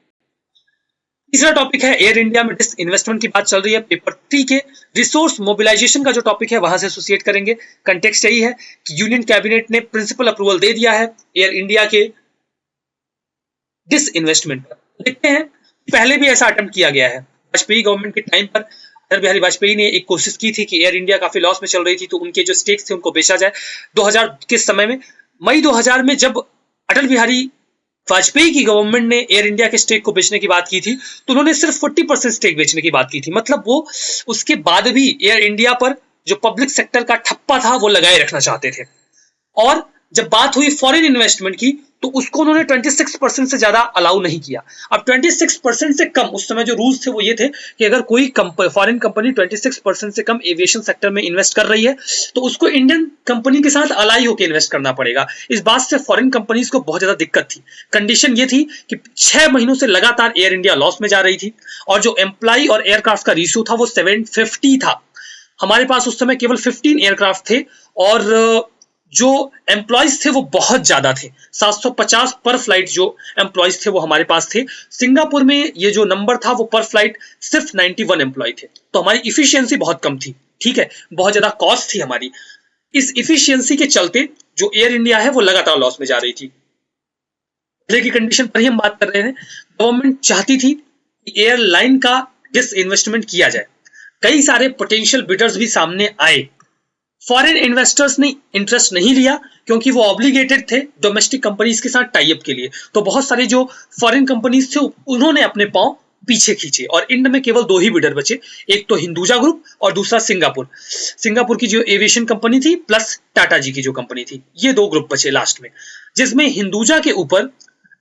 तीसरा topic है air India में dish investment की बात चल रही है। पेपर 3 के रिसोर्स मोबिलाइजेशन का जो टॉपिक है वहां से एसोसिएट करेंगे। कंटेक्स्ट यही है कि यूनियन कैबिनेट ने प्रिंसिपल अप्रूवल दे दिया है एयर इंडिया के डिस इन्वेस्टमेंट पर। देखते हैं, पहले भी ऐसा अटेम्प्ट किया गया है। वाजपेयी गवर्नमेंट के टाइम पर अटल बिहारी वाजपेयी ने एक कोशिश की थी कि एयर इंडिया काफी लॉस में चल रही थी तो उनके जो स्टेक्स थे उनको बेचा जाए। 2000 के समय में, मई 2000 में जब अटल बिहारी वाजपेयी की गवर्नमेंट ने एयर इंडिया के स्टेक को बेचने की बात की थी तो उन्होंने सिर्फ 40% स्टेक बेचने की बात की थी। मतलब वो उसके बाद भी एयर इंडिया पर जो पब्लिक सेक्टर का ठप्पा था वो लगाए रखना चाहते थे। और जब बात हुई फॉरेन इन्वेस्टमेंट की तो उसको उन्होंने 26% से ज्यादा अलाउ नहीं किया। अब 26% से कम, उस समय जो रूल्स थे वो ये थे कि अगर कोई फॉरेन कंपनी 26% से कम एविएशन सेक्टर में इन्वेस्ट कर रही है तो उसको इंडियन कंपनी के साथ अलाई होकर इन्वेस्ट करना पड़ेगा। इस बात से फॉरेन कंपनीज को बहुत ज्यादा दिक्कत थी। कंडीशन ये थी कि 6 महीनों से लगातार एयर इंडिया लॉस में जा रही थी और जो एम्प्लॉय और एयरक्राफ्ट का रेशियो था वो 750 था। हमारे पास उस समय केवल 15 एयरक्राफ्ट थे और जो एम्प्लॉयज थे वो बहुत ज्यादा थे, 750 पर फ्लाइट जो एम्प्लॉयज थे वो हमारे पास थे। सिंगापुर में ये जो नंबर था वो पर फ्लाइट सिर्फ 91 एम्प्लॉय थे। तो हमारी इफिशियंसी बहुत कम थी, ठीक है, बहुत ज्यादा कॉस्ट थी हमारी। इस इफिशियंसी के चलते जो एयर इंडिया है वो लगातार लॉस में जा रही थी। पहले की कंडीशन पर ही हम बात कर रहे हैं। गवर्नमेंट चाहती थी कि एयरलाइन का डिस इन्वेस्टमेंट किया जाए। कई सारे पोटेंशियल बिडर्स भी सामने आए। फॉरेन इन्वेस्टर्स ने इंटरेस्ट नहीं लिया क्योंकि वो ऑब्लिगेटेड थे डोमेस्टिक कंपनीज के साथ टाई अप के लिए। तो बहुत सारे जो फॉरेन कंपनीज थे उन्होंने अपने पांव पीछे खींचे और इंड में केवल 2 ही बिडर बचे, एक तो हिंदुजा ग्रुप और दूसरा सिंगापुर की जो एविएशन कंपनी थी प्लस टाटा जी की जो कंपनी थी। ये 2 ग्रुप बचे लास्ट में, जिसमें हिंदुजा के ऊपर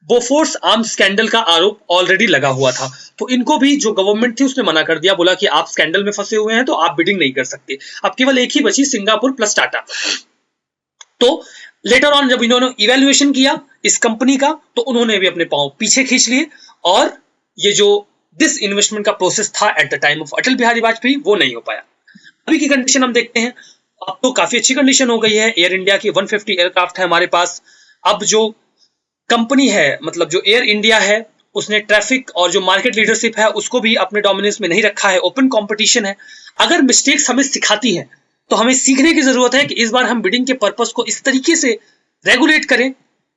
बोफोर्स आर्म्स स्कैंडल का आरोप ऑलरेडी लगा हुआ था। तो इनको भी जो गवर्नमेंट थी उसने मना कर दिया, बोला कि आप स्कैंडल में फंसे हुए हैं तो आप बिडिंग नहीं कर सकते। अब केवल एक ही बची, सिंगापुर प्लस टाटा। तो लेटर ऑन जब इन्होंने इवैल्यूएशन किया इस कंपनी का तो उन्होंने भी अपने पांव पीछे खींच लिए और ये जो डिस इन्वेस्टमेंट का प्रोसेस था at the time of Atal Bihari Vajpayee वो नहीं हो पाया। अभी की कंडीशन हम देखते हैं, अब तो काफी अच्छी कंडीशन हो गई है। एयर इंडिया की 150 एयरक्राफ्ट है हमारे पास। अब जो कंपनी है, मतलब जो एयर इंडिया है, उसने ट्रैफिक और जो मार्केट लीडरशिप है उसको भी अपने डोमिनेंस में नहीं रखा है। ओपन कंपटीशन है। अगर मिस्टेक्स हमें सिखाती हैं तो हमें सीखने की जरूरत है कि इस बार हम बिडिंग के पर्पस को इस तरीके से रेगुलेट करें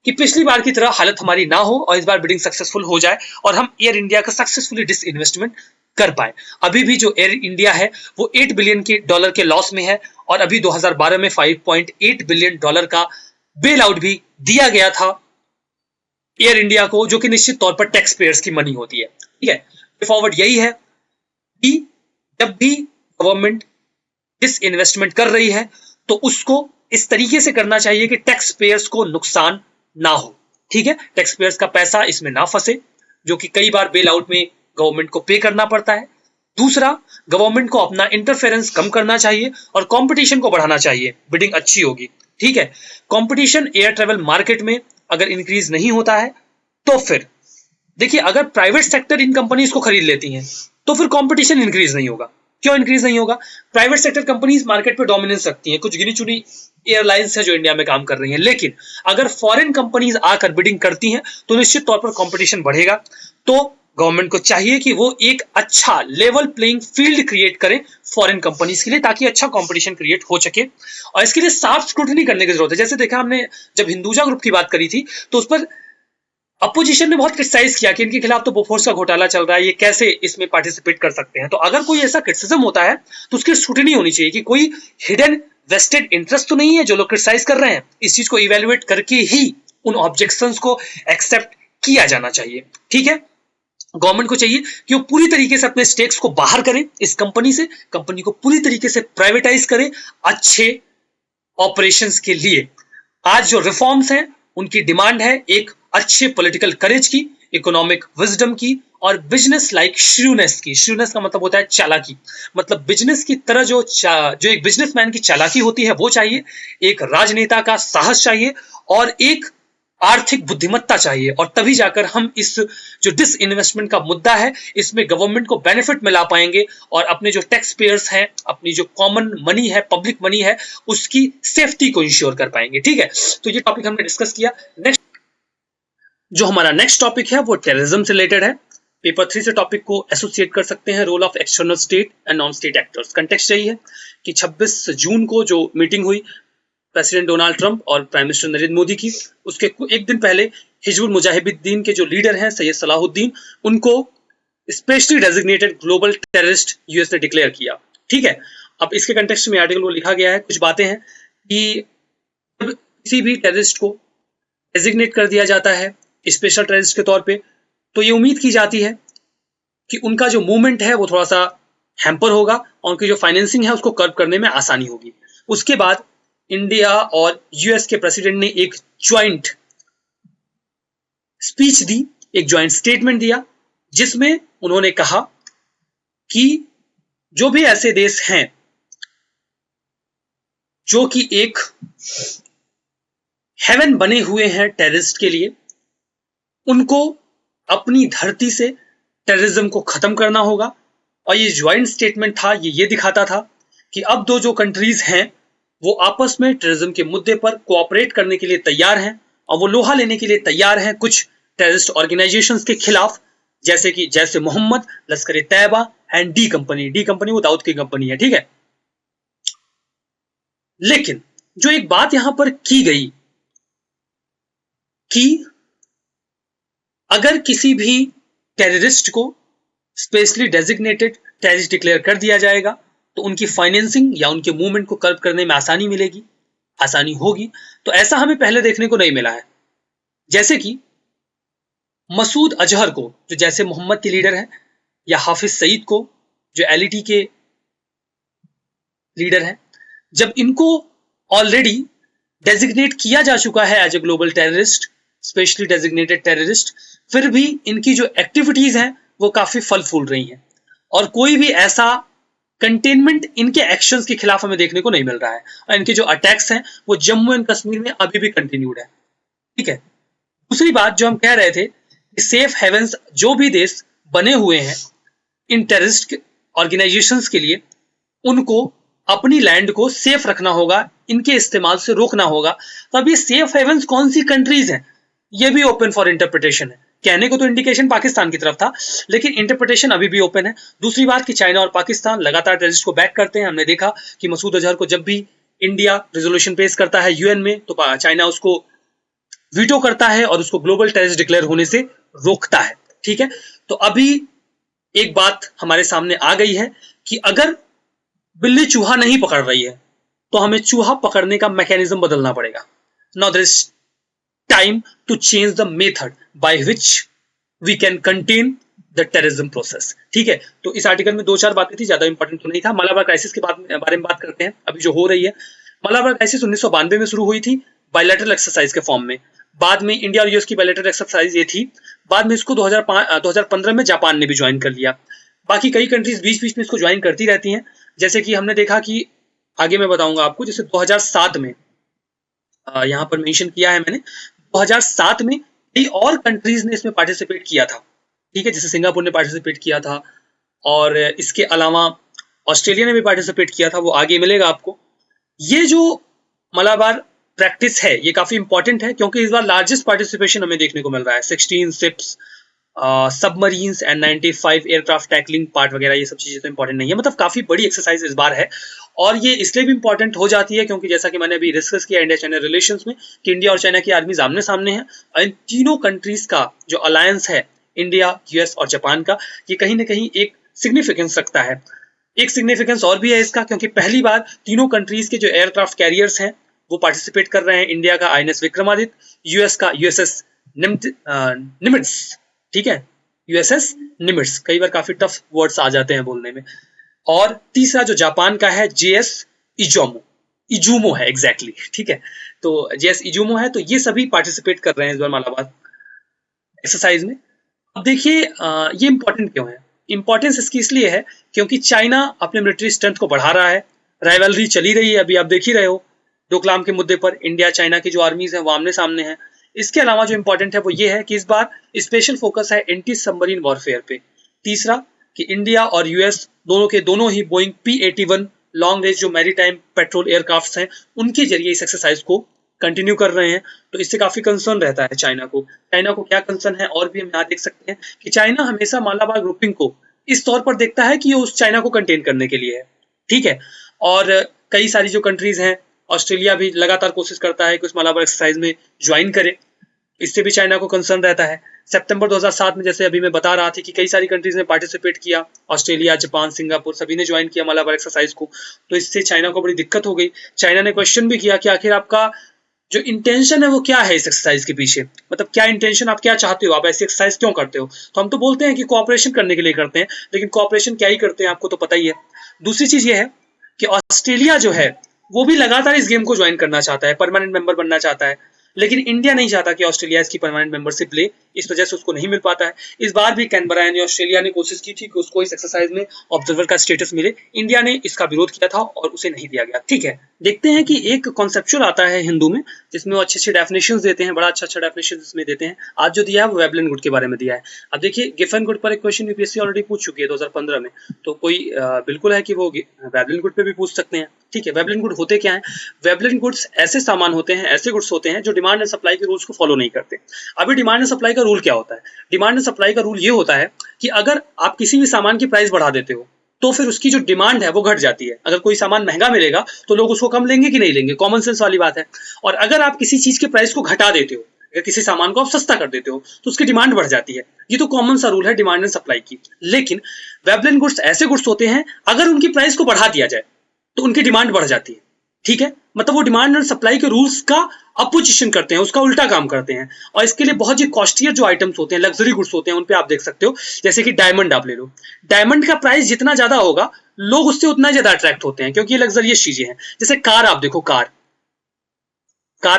कि पिछली बार की तरह हालत हमारी ना हो और इस बार बिडिंग सक्सेसफुल हो जाए और हम एयर इंडिया का सक्सेसफुली डिस इन्वेस्टमेंट कर पाए। अभी भी जो एयर इंडिया है वो $8 बिलियन के लॉस में है और अभी 2012 में $5.8 बिलियन का बेल आउट भी दिया गया था एयर इंडिया को, जो कि निश्चित तौर पर टैक्स पेयर्स की मनी होती है, ठीक है। फॉरवर्ड यही है कि जब भी गवर्नमेंट डिस इन्वेस्टमेंट कर रही है तो उसको इस तरीके से करना चाहिए कि टैक्स पेयर्स को नुकसान ना हो, ठीक है। टैक्स पेयर्स का पैसा इसमें ना फंसे, जो कि कई बार बेल आउट में गवर्नमेंट को पे करना पड़ता है। दूसरा, गवर्नमेंट को अपना इंटरफेरेंस कम करना चाहिए और कंपटीशन को बढ़ाना चाहिए, बिडिंग अच्छी होगी, ठीक है। कंपटीशन एयर ट्रेवल मार्केट में अगर इंक्रीज नहीं होता है तो फिर देखिए, अगर प्राइवेट सेक्टर इन कंपनीज को खरीद लेती हैं तो फिर कंपटीशन इंक्रीज नहीं होगा, क्यों इंक्रीज नहीं होगा? प्राइवेट सेक्टर कंपनीज मार्केट पे डोमिनेंस रखती हैं, कुछ गिनी चुनी एयरलाइंस है जो इंडिया में काम कर रही हैं, लेकिन अगर फॉरेन कंपनीज आकर बिडिंग करती हैं तो निश्चित तौर पर कंपटीशन बढ़ेगा। तो गवर्नमेंट को चाहिए कि वो एक अच्छा लेवल प्लेइंग फील्ड क्रिएट करे फॉरेन कंपनीज के लिए, ताकि अच्छा कंपटीशन क्रिएट हो सके। और इसके लिए साफ स्क्रूटनी करने की जरूरत है। जैसे देखा हमने जब हिंदुजा ग्रुप की बात करी थी तो उस पर अपोजिशन ने बहुत क्रिटिसाइज किया कि इनके खिलाफ तो बोफोर्स का घोटाला चल रहा है, ये कैसे इसमें पार्टिसिपेट कर सकते हैं। तो अगर कोई ऐसा क्रिटिसिज्म होता है तो उसकी स्क्रूटनी होनी चाहिए कि कोई हिडन वेस्टेड इंटरेस्ट तो नहीं है जो लोग क्रिटिसाइज कर रहे हैं। इस चीज को इवेल्युएट करके ही उन ऑब्जेक्शंस को एक्सेप्ट किया जाना चाहिए। ठीक है, गवर्नमेंट को चाहिए कि वो पूरी तरीके से अपने स्टेक्स को बाहर करे इस कंपनी से, कंपनी को पूरी तरीके से प्राइवेटाइज करे अच्छे ऑपरेशंस के लिए। आज जो रिफॉर्म्स हैं उनकी डिमांड है एक अच्छे पॉलिटिकल करेज की, इकोनॉमिक विजडम की और बिजनेस लाइक श्रूनेस की। श्रूनेस का मतलब होता है चालाकी, मतलब बिजनेस की तरह जो एक बिजनेसमैन की चालाकी होती है वो चाहिए, एक राजनेता का साहस चाहिए और एक आर्थिक बुद्धिमत्ता चाहिए। और तभी जाकर हम इस जो डिसइन्वेस्टमेंट का मुद्दा है इसमें गवर्नमेंट को बेनिफिट में ला पाएंगे और अपने जो टैक्स पेयर्स हैं, अपनी जो कॉमन मनी है, पब्लिक मनी है, उसकी सेफ्टी को इंश्योर कर पाएंगे। ठीक है, तो ये टॉपिक हमने डिस्कस किया। नेक्स्ट जो हमारा नेक्स्ट टॉपिक है वो टेररिज्म से रिलेटेड है। पेपर 3 से टॉपिक को एसोसिएट कर सकते हैं, role of external state and non state actors. Context यही है कि 26 जून को जो मीटिंग हुई प्रेसिडेंट डोनाल्ड ट्रंप और प्राइम मिनिस्टर नरेंद्र मोदी की, उसके एक दिन पहले हिजबुल मुजाहिदीन के जो लीडर हैं सैयद सलाहुद्दीन, उनको specially designated global terrorist US ने डिक्लेयर किया। ठीक है, अब इसके कंटेक्स्ट में आर्टिकल को लिखा गया है, कुछ बातें हैं कि जब किसी भी टेररिस्ट को डेजिग्नेट कर दिया जाता है स्पेशल टेररिस्ट के तौर पे, तो ये उम्मीद की जाती है कि उनका जो मूवमेंट है वो थोड़ा सा हैम्पर होगा और उनकी जो फाइनेंसिंग है उसको कर्व करने में आसानी होगी। उसके बाद इंडिया और यूएस के प्रेसिडेंट ने एक ज्वाइंट स्पीच दी, एक ज्वाइंट स्टेटमेंट दिया, जिसमें उन्होंने कहा कि जो भी ऐसे देश हैं जो कि एक हेवन बने हुए हैं टेररिस्ट के लिए, उनको अपनी धरती से टेररिज्म को खत्म करना होगा। और ये ज्वाइंट स्टेटमेंट था, ये दिखाता था कि अब जो कंट्रीज हैं वो आपस में टेररिज्म के मुद्दे पर कोऑपरेट करने के लिए तैयार हैं और वो लोहा लेने के लिए तैयार हैं कुछ टेररिस्ट ऑर्गेनाइजेशंस के खिलाफ, जैसे मोहम्मद, लश्कर ए तैयबा एंड डी कंपनी वो दाऊद की कंपनी है। ठीक है, लेकिन जो एक बात यहां पर की गई कि अगर किसी भी टेररिस्ट को स्पेशली डेजिग्नेटेड टेररिस्ट डिक्लेयर कर दिया जाएगा तो उनकी फाइनेंसिंग या उनके मूवमेंट को कर्व करने में आसानी होगी। तो ऐसा हमें पहले देखने को नहीं मिला है। जैसे कि मसूद अजहर को, जो जैसे मोहम्मद के लीडर हैं, या हाफिज सईद को जो एलईटी के लीडर हैं, जब इनको ऑलरेडी डेजिग्नेट किया जा चुका है as a global terrorist, specially designated terrorist, फिर भी इनकी जो एक्टिविटीज हैं वो काफी फल फूल रही हैं और कोई भी ऐसा कंटेनमेंट इनके एक्शंस के खिलाफ हमें देखने को नहीं मिल रहा है। और इनके जो अटैक्स हैं वो जम्मू एंड कश्मीर में अभी भी कंटिन्यूड है। ठीक है, दूसरी बात जो हम कह रहे थे कि सेफ हेवंस जो भी देश बने हुए हैं इन टेररिस्ट ऑर्गेनाइजेशंस के लिए, उनको अपनी लैंड को सेफ रखना होगा, इनके इस्तेमाल से रोकना होगा। तो अब ये सेफ हेवंस कौन सी कंट्रीज हैं, ये भी ओपन फॉर इंटरप्रिटेशन है। कहने को तो इंडिकेशन पाकिस्तान की तरफ था, लेकिन इंटरप्रिटेशन अभी भी ओपन है। दूसरी बात कि चाइना और पाकिस्तान लगातार टेररिस्ट को बैक करते हैं। हमने देखा कि मसूद अजहर को जब भी इंडिया रेजोल्यूशन पेश करता है यूएन में तो चाइना उसको वीटो करता है और उसको ग्लोबल टेररिस्ट डिक्लेयर होने से रोकता है। ठीक है, तो अभी एक बात हमारे सामने आ गई है कि अगर बिल्ली चूहा नहीं पकड़ रही है तो हमें चूहा पकड़ने का मैकेनिज्म बदलना पड़ेगा। Now there is time to change the method by which we can contain the terrorism process। ठीक है, तो इस आर्टिकल में 2-4 बातें थी, ज्यादा इंपॉर्टेंट तो नहीं था। मलाबार क्राइसिस के बारे में बात करते हैं, अभी जो हो रही है। मलाबार क्राइसिस 1992 में शुरू हुई थी बायलैटरल एक्सरसाइज के फॉर्म में। बाद में इंडिया और यूएस की बायलैटरल एक्सरसाइज ये थी। बाद में इसको 2015 में जापान ने भी ज्वाइन कर लिया। बाकी कई कंट्रीज बीच बीच में इसको ज्वाइन करती रहती हैं। जैसे कि हमने देखा कि आगे मैं बताऊंगा आपको, जैसे 2007 में यहाँ पर मेंशन किया है मैंने, 2007 में कई और कंट्रीज ने इसमें पार्टिसिपेट किया था। ठीक है, जैसे सिंगापुर ने पार्टिसिपेट किया था और इसके अलावा ऑस्ट्रेलिया ने भी पार्टिसिपेट किया था, वो आगे मिलेगा आपको। ये जो मलाबार प्रैक्टिस है ये काफी इंपॉर्टेंट है क्योंकि इस बार लार्जेस्ट पार्टिसिपेशन हमें देखने को मिल रहा है। 16 ships, submarines and 95 aircraft tackling part वगैरह, ये सब चीजें तो इंपॉर्टेंट नहीं है, मतलब काफी बड़ी एक्सरसाइज इस बार है। और ये इसलिए भी इंपॉर्टेंट हो जाती है क्योंकि जैसा कि मैंने अभी डिस्कस किया इंडिया चाइना रिलेशंस में कि इंडिया और चाइना की आर्मी आमने सामने है, और इन तीनों कंट्रीज का जो अलायंस है इंडिया, यूएस और जापान का, ये कहीं ना कहीं एक सिग्निफिकेंस रखता है। एक सिग्निफिकेंस और भी है इसका क्योंकि पहली बार तीनों कंट्रीज के जो एयरक्राफ्ट कैरियर्स हैं वो पार्टिसिपेट कर रहे हैं। इंडिया का आईएनएस विक्रमादित्य, यूएस का यूएसएस निमिट्ज, ठीक है, यूएसएस निमिट्ज, कई बार काफी टफ वर्ड्स आ जाते हैं बोलने में। और तीसरा जो जापान का है जेएस इजुमो है एग्जैक्टली, ठीक है, तो जेएस इजुमो है। तो ये सभी पार्टिसिपेट कर रहे हैं इस बार मलाबार एक्सरसाइज में। अब देखिए ये इंपॉर्टेंट क्यों है? इंपॉर्टेंस इसकी इसलिए है क्योंकि चाइना अपने मिलिट्री स्ट्रेंथ को बढ़ा रहा है, राइवलरी चली रही है, अभी आप देख ही रहे हो डोकलाम के मुद्दे पर इंडिया चाइना की जो आर्मीज है वो आमने सामने है। इसके अलावा जो इंपॉर्टेंट है वो ये है कि इस बार स्पेशल फोकस है एंटी सबमरीन वॉरफेयर पे। तीसरा कि इंडिया और यूएस दोनों के दोनों ही बोइंग P-81 लॉन्ग रेंज जो मैरीटाइम पेट्रोल एयरक्राफ्ट हैं उनके जरिए इस एक्सरसाइज को कंटिन्यू कर रहे हैं। तो इससे काफी कंसर्न रहता है चाइना को। चाइना को क्या कंसर्न है और भी हम यहाँ देख सकते हैं कि चाइना हमेशा मालाबार ग्रुपिंग को इस तौर पर देखता है कि ये उस चाइना को कंटेन करने के लिए है, ठीक है। और कई सारी जो कंट्रीज हैं, ऑस्ट्रेलिया भी लगातार कोशिश करता है कि उस मालाबार एक्सरसाइज में ज्वाइन करे, इससे भी चाइना को कंसर्न रहता है। सितंबर 2007 में जैसे अभी मैं बता रहा था कि कई सारी कंट्रीज ने पार्टिसिपेट किया, ऑस्ट्रेलिया, जापान, सिंगापुर सभी ने ज्वाइन किया मालाबार एक्सरसाइज को, तो इससे चाइना को बड़ी दिक्कत हो गई। चाइना ने क्वेश्चन भी किया कि आखिर आपका जो इंटेंशन है वो क्या है इस एक्सरसाइज के पीछे, मतलब क्या इंटेंशन, आप क्या चाहते हो, आप ऐसी एक्सरसाइज क्यों करते हो? तो हम तो बोलते हैं कि कोऑपरेशन करने के लिए करते हैं, लेकिन कोऑपरेशन क्या ही करते हैं आपको तो पता ही है। दूसरी चीज ये है कि ऑस्ट्रेलिया जो है वो भी लगातार इस गेम को ज्वाइन करना चाहता है, परमानेंट मेंबर बनना चाहता है, लेकिन इंडिया नहीं चाहता कि ऑस्ट्रेलिया इसकी परमानेंट मेंबरशिप ले, इस वजह से उसको नहीं मिल पाता है। इस बार भी कैनबरा यानी ऑस्ट्रेलिया ने कोशिश की थी कि उसको इस एक्सरसाइज में ऑब्जर्वर का स्टेटस मिले, इंडिया ने इसका विरोध किया था और उसे नहीं दिया गया, ठीक है। देखते हैं कि एक कॉन्सेप्चुअल आता है हिंदू में जिसमें वो अच्छे अच्छे डेफिनेशंस देते हैं, बड़ा अच्छा डेफिनेशन इसमें देते हैं। आज जो दिया है वो वेबलिन गुड के बारे में दिया है। अब देखिए गिफन गुड पर एक क्वेश्चन यूपीएससी ऑलरेडी पूछ चुकी है 2015 में, तो कोई बिल्कुल है कि वो वेबलिन गुड पे भी पूछ सकते हैं, ठीक है। वेबलिन गुड होते क्या है? वेबलिन गुड्स ऐसे सामान होते हैं, ऐसे गुड्स होते हैं जो डिमांड एंड सप्लाई के रूल्स को फॉलो नहीं करते। अभी डिमांड एंड सप्लाई का रूल क्या होता है? डिमांड एंड सप्लाई का रूल ये होता है कि अगर आप किसी भी सामान की प्राइस बढ़ा देते हो तो फिर उसकी जो डिमांड है वो घट जाती है। अगर कोई सामान महंगा मिलेगा तो लोग उसको कम लेंगे कि नहीं लेंगे, कॉमन सेंस वाली बात है। और अगर आप किसी चीज के प्राइस को घटा देते हो, अगर किसी सामान को आप सस्ता कर देते हो तो उसकी डिमांड बढ़ जाती है। ये तो कॉमन सा रूल है डिमांड एंड सप्लाई की। लेकिन वेबलिन गुड्स ऐसे गुड्स होते हैं अगर उनकी प्राइस को बढ़ा दिया जाए तो उनकी डिमांड बढ़ जाती है, ठीक है। मतलब वो डिमांड एंड सप्लाई के रूल्स का अपोजिशन करते हैं, उसका उल्टा काम करते हैं। और इसके लिए बहुत ही कॉस्टलियर जो आइटम्स होते हैं, लग्जरी गुड्स होते हैं, उन पे आप देख सकते हो, जैसे कि डायमंड आप ले लो। डायमंड का प्राइस जितना ज्यादा होगा लोग उससे उतना ज्यादा अट्रैक्ट होते हैं क्योंकि ये लग्जरियस चीजें हैं। जैसे कार आप देखो, कार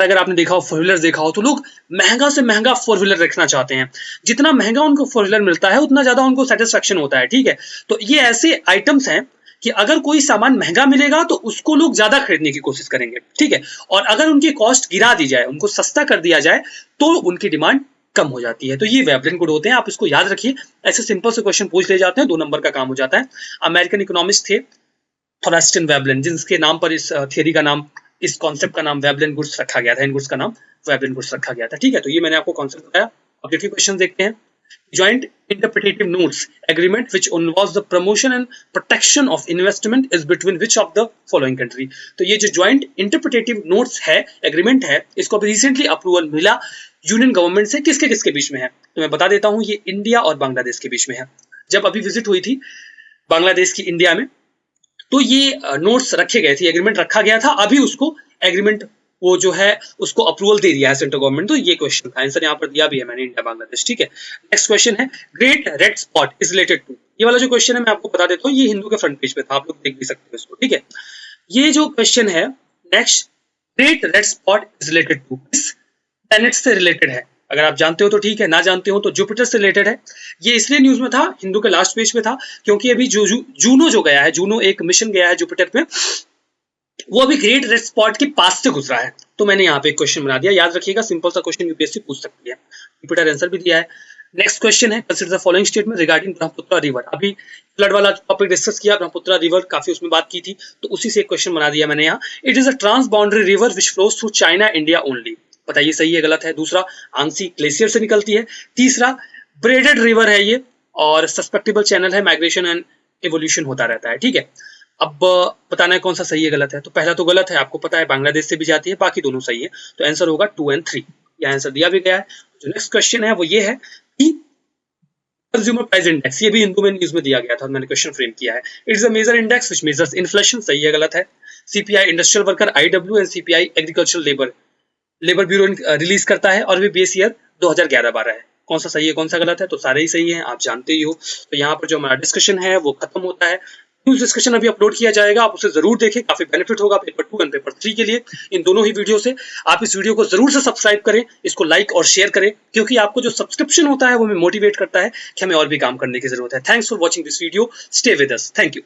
अगर आपने देखा हो, फोर व्हीलर देखा हो, तो लोग महंगा से महंगा फोर व्हीलर रखना चाहते हैं। जितना महंगा उनको फोर व्हीलर मिलता है उतना ज्यादा उनको सेटिस्फेक्शन होता है, ठीक है। तो ये ऐसे आइटम्स हैं कि अगर कोई सामान महंगा मिलेगा तो उसको लोग ज्यादा खरीदने की कोशिश करेंगे, ठीक है। और अगर उनकी कॉस्ट गिरा दी जाए, उनको सस्ता कर दिया जाए तो उनकी डिमांड कम हो जाती है। तो ये वेबलिन गुड होते हैं, आप इसको याद रखिए। ऐसे सिंपल से क्वेश्चन पूछ ले जाते हैं, 2 नंबर का काम हो जाता है। अमेरिकन इकोनॉमिस्ट थे थॉरस्टन वेबलिन, जिनके नाम पर इस थियरी का नाम, इस कॉन्सेप्ट का नाम वेबलिन गुड्स रखा गया था, इन गुड्स का नाम वेबलिन गुड्स रखा गया था, ठीक है। तो ये मैंने आपको कॉन्सेप्ट बताया। अब देखिए क्वेश्चन देखते हैं। Joint interpretative notes agreement which involves the promotion and protection of investment is between which of the following country? तो ये जो joint interpretative notes है, एग्रीमेंट है, इसको अभी रिसेंटली अप्रूवल मिला यूनियन गवर्नमेंट से। किसके किसके बीच में है तो मैं बता देता हूँ, ये इंडिया और बांग्लादेश के बीच में है। जब अभी विजिट हुई थी बांग्लादेश की इंडिया में तो ये नोट्स रखे गए थे, एग्रीमेंट रखा गया था। अभी उसको एग्रीमेंट वो जो है उसको अप्रूवल दे दिया है सेंट्रल गवर्नमेंट। तो ये क्वेश्चन था, आंसर यहाँ पर दिया भी है मैंने, इंडिया बांग्लादेश, ठीक है। नेक्स्ट क्वेश्चन है great red spot is related to. ये वाला जो क्वेश्चन है मैं आपको बता देता हूँ, ये हिंदू के फ्रंट पेज पे था, आप लोग देख भी सकते हो इसको, ठीक है। ये जो क्वेश्चन है next, great red spot is related to, किस प्लैनेट से रिलेटेड है? अगर आप जानते हो तो ठीक है, ना जानते हो तो जुपिटर से रिलेटेड है। ये इसलिए न्यूज में था, हिंदू के लास्ट पेज पे था, क्योंकि अभी जूनो जो गया है, जूनो एक मिशन गया है जुपिटर पे, वो अभी ग्रेट रेड स्पॉट के पास से गुजरा है। तो मैंने यहाँ पे एक क्वेश्चन बना दिया, याद रखिएगा, सिंपल सा क्वेश्चन यूपीएससी पूछ सकती है। जुपिटर आंसर भी दिया है। नेक्स्ट क्वेश्चन है, consider the following statement regarding Brahmaputra river. अभी फ्लड वाला टॉपिक डिस्कस किया, ब्रह्मपुत्र रिवर काफी उसमें बात की थी, तो उसी से एक क्वेश्चन बना दिया मैंने यहाँ। It is a transboundary river which flows through China India only. बताइए सही है गलत है। दूसरा, आंसी ग्लेशियर से निकलती है। तीसरा, ब्रेडेड रिवर है ये और सस्पेक्टेबल चैनल है, माइग्रेशन एंड एवोल्यूशन होता रहता है। ठीक है, अब बताना है कौन सा सही है गलत है। तो पहला तो गलत है, आपको पता है बांग्लादेश से भी जाती है, बाकी दोनों सही है, तो आंसर होगा 2 और 3। यह आंसर दिया भी गया है। जो नेक्स्ट क्वेश्चन है वो ये है कि कंज्यूमर प्राइस इंडेक्स, ये भी हिंदू में न्यूज में दिया गया था, मैंने क्वेश्चन फ्रेम किया है। It is a major index which measures inflation, सही है गलत है। CPI industrial worker IW and CPI agricultural labour bureau release करता है और वे बेस ईयर 2011-12 है। कौन सा सही है कौन सा गलत है, तो सारे ही सही हैं, आप जानते ही हो। तो यहाँ पर जो हमारा डिस्कशन है वो खत्म होता है। न्यूज डिस्कशन अभी अपलोड किया जाएगा, आप उसे जरूर देखें, काफी बेनिफिट होगा पेपर 2 और पेपर 3 के लिए, इन दोनों ही वीडियो से। आप इस वीडियो को जरूर से सब्सक्राइब करें, इसको लाइक और शेयर करें, क्योंकि आपको जो सब्सक्रिप्शन होता है वो हमें मोटिवेट करता है कि हमें और भी काम करने की जरूरत है। Thanks for watching this video, stay with us, thank you.